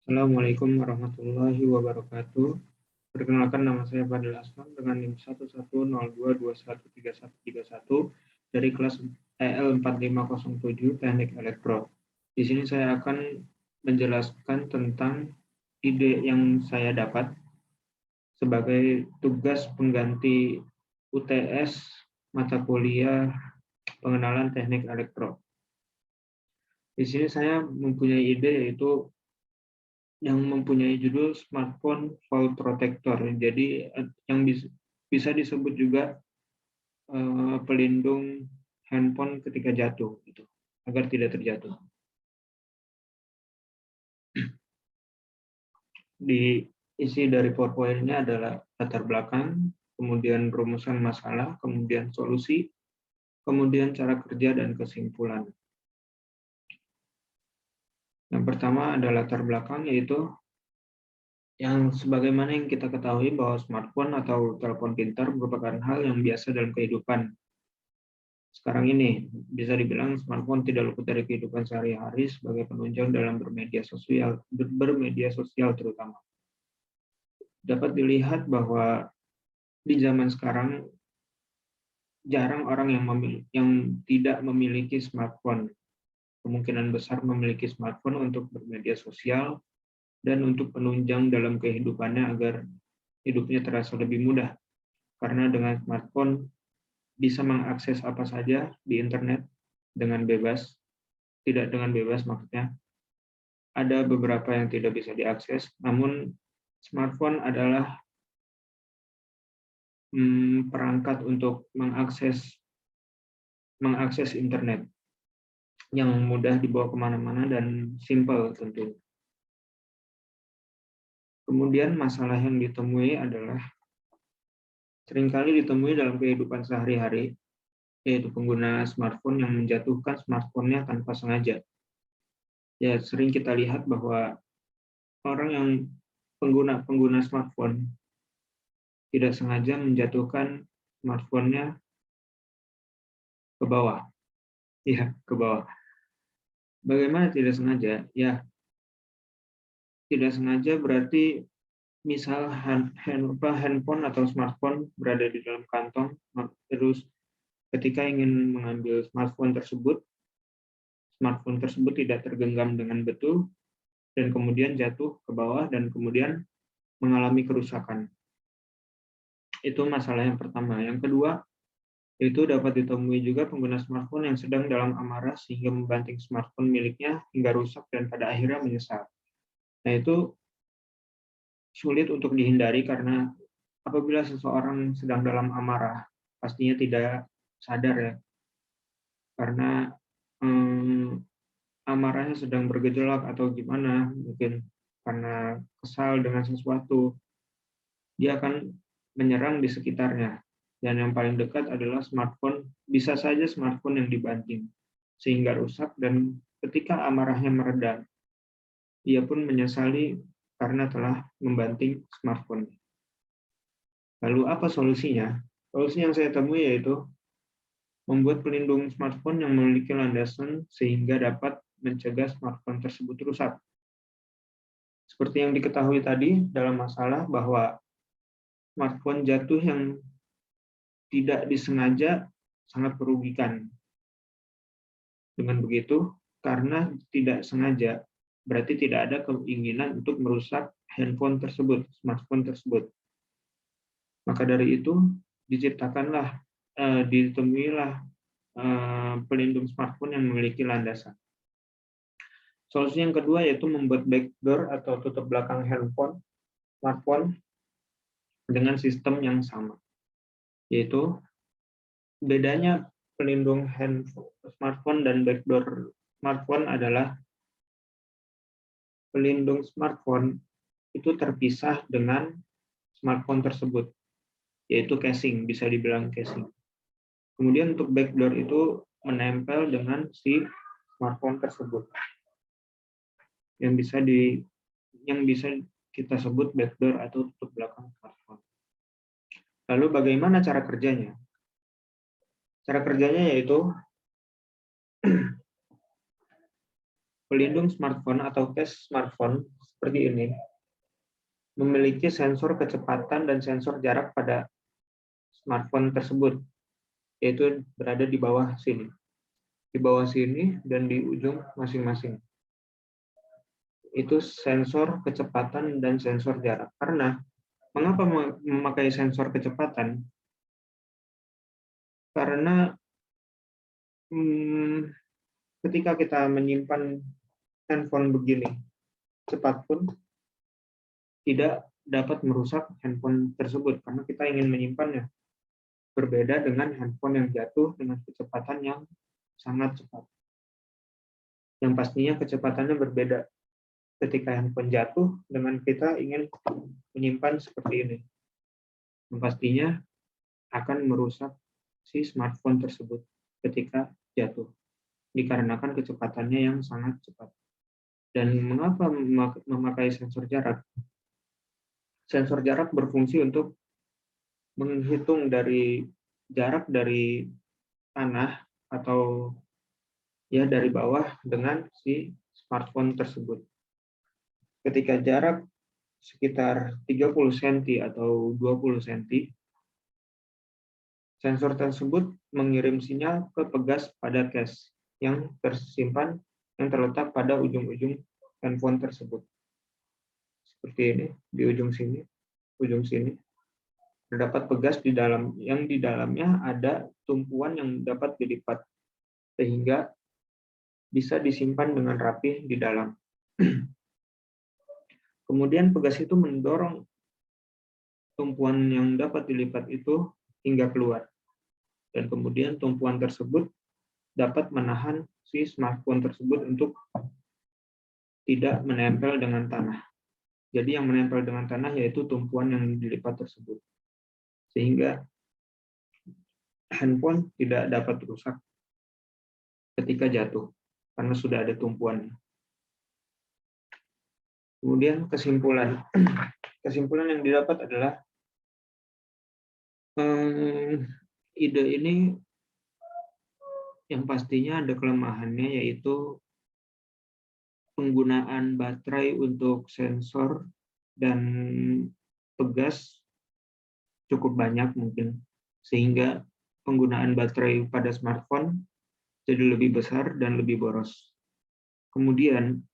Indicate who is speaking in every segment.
Speaker 1: Assalamualaikum warahmatullahi wabarakatuh. Perkenalkan, nama saya Fadil Asman dengan NIM 11022213131 dari kelas EL4507 Teknik Elektro. Di sini saya akan menjelaskan tentang ide yang saya dapat sebagai tugas pengganti UTS mata kuliah pengenalan teknik elektro. Di sini saya mempunyai ide yaitu yang mempunyai judul Smartphone Fall Protector. Jadi yang bisa disebut juga pelindung handphone ketika jatuh, gitu, agar tidak terjatuh. Di isi dari PowerPoint-nya adalah latar belakang, kemudian rumusan masalah, kemudian solusi, kemudian cara kerja dan kesimpulan. Yang pertama adalah latar belakang, yaitu yang sebagaimana yang kita ketahui bahwa smartphone atau telepon pintar merupakan hal yang biasa dalam kehidupan. Sekarang ini bisa dibilang smartphone tidak luput dari kehidupan sehari-hari sebagai penunjang dalam bermedia sosial terutama. Dapat dilihat bahwa di zaman sekarang jarang orang yang tidak memiliki smartphone. Kemungkinan besar memiliki smartphone untuk bermedia sosial dan untuk penunjang dalam kehidupannya agar hidupnya terasa lebih mudah. Karena dengan smartphone bisa mengakses apa saja di internet dengan bebas. Tidak dengan bebas maksudnya. Ada beberapa yang tidak bisa diakses, namun smartphone adalah perangkat untuk mengakses internet yang mudah dibawa kemana-mana dan simple tentunya. Kemudian masalah yang ditemui adalah seringkali ditemui dalam kehidupan sehari-hari, yaitu pengguna smartphone yang menjatuhkan smartphone-nya tanpa sengaja. Ya, sering kita lihat bahwa orang yang pengguna smartphone tidak sengaja menjatuhkan smartphone-nya ke bawah. Ya, ke bawah. Bagaimana tidak sengaja? Ya, tidak sengaja berarti misal handphone atau smartphone berada di dalam kantong, terus ketika ingin mengambil smartphone tersebut tidak tergenggam dengan betul, dan kemudian jatuh ke bawah dan kemudian mengalami kerusakan. Itu masalah yang pertama. Yang kedua, itu dapat ditemui juga pengguna smartphone yang sedang dalam amarah sehingga membanting smartphone miliknya hingga rusak dan pada akhirnya menyesal. Nah, itu sulit untuk dihindari karena apabila seseorang sedang dalam amarah, pastinya tidak sadar ya, karena amarahnya sedang bergejolak atau gimana, mungkin karena kesal dengan sesuatu, dia akan menyerang di sekitarnya. Dan yang paling dekat adalah smartphone, bisa saja smartphone yang dibanting, sehingga rusak, dan ketika amarahnya mereda, ia pun menyesali karena telah membanting smartphone. Lalu apa solusinya? Solusi yang saya temui yaitu membuat pelindung smartphone yang memiliki landasan sehingga dapat mencegah smartphone tersebut rusak. Seperti yang diketahui tadi dalam masalah bahwa smartphone jatuh yang tidak disengaja sangat merugikan. Dengan begitu, karena tidak sengaja, berarti tidak ada keinginan untuk merusak handphone tersebut, smartphone tersebut. Maka dari itu, ditemuilah pelindung smartphone yang memiliki landasan. Solusi yang kedua yaitu membuat backdoor atau tutup belakang smartphone dengan sistem yang sama. Yaitu bedanya pelindung smartphone dan backdoor smartphone adalah pelindung smartphone itu terpisah dengan smartphone tersebut, yaitu casing, bisa dibilang casing. Kemudian untuk backdoor itu menempel dengan si smartphone tersebut, yang bisa kita sebut backdoor atau tutup belakang smartphone. Lalu bagaimana cara kerjanya? Cara kerjanya yaitu Pelindung smartphone atau case smartphone seperti ini memiliki sensor kecepatan dan sensor jarak pada smartphone tersebut, yaitu berada di bawah sini. Di bawah sini dan di ujung masing-masing. Itu sensor kecepatan dan sensor jarak. Karena mengapa memakai sensor kecepatan? Karena ketika kita menyimpan handphone begini, cepat pun tidak dapat merusak handphone tersebut karena kita ingin menyimpannya. Berbeda dengan handphone yang jatuh dengan kecepatan yang sangat cepat. Yang pastinya kecepatannya berbeda ketika handphone jatuh dengan kita ingin menyimpan seperti ini. Yang pastinya akan merusak si smartphone tersebut ketika jatuh, dikarenakan kecepatannya yang sangat cepat. Dan mengapa memakai sensor jarak? Sensor jarak berfungsi untuk menghitung dari jarak dari tanah atau ya dari bawah dengan si smartphone tersebut. Ketika jarak sekitar 30 cm atau 20 cm, sensor tersebut mengirim sinyal ke pegas pada case yang tersimpan yang terletak pada ujung-ujung handphone tersebut. Seperti ini, di ujung sini terdapat pegas di dalam yang di dalamnya ada tumpuan yang dapat dilipat sehingga bisa disimpan dengan rapi di dalam. Kemudian pegas itu mendorong tumpuan yang dapat dilipat itu hingga keluar. Dan kemudian tumpuan tersebut dapat menahan si smartphone tersebut untuk tidak menempel dengan tanah. Jadi yang menempel dengan tanah yaitu tumpuan yang dilipat tersebut. Sehingga handphone tidak dapat rusak ketika jatuh karena sudah ada tumpuannya. Kemudian kesimpulan yang didapat adalah ide ini yang pastinya ada kelemahannya, yaitu penggunaan baterai untuk sensor dan pegas cukup banyak mungkin, sehingga penggunaan baterai pada smartphone jadi lebih besar dan lebih boros. Kemudian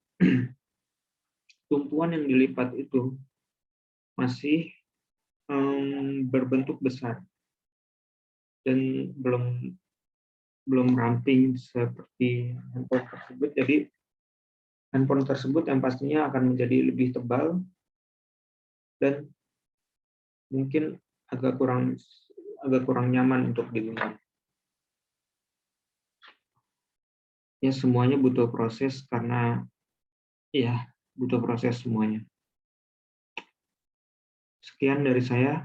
Speaker 1: tumpuan yang dilipat itu masih berbentuk besar dan belum ramping seperti handphone tersebut. Jadi handphone tersebut yang pastinya akan menjadi lebih tebal dan mungkin agak kurang nyaman untuk digunakan. Ya, semuanya butuh proses karena ya butuh proses semuanya. Sekian dari saya.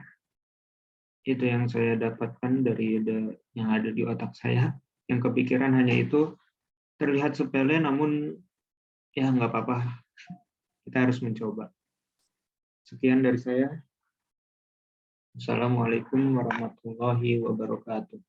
Speaker 1: Itu yang saya dapatkan dari yang ada di otak saya. Yang kepikiran hanya itu, terlihat sepele namun ya nggak apa-apa. Kita harus mencoba. Sekian dari saya. Assalamualaikum warahmatullahi wabarakatuh.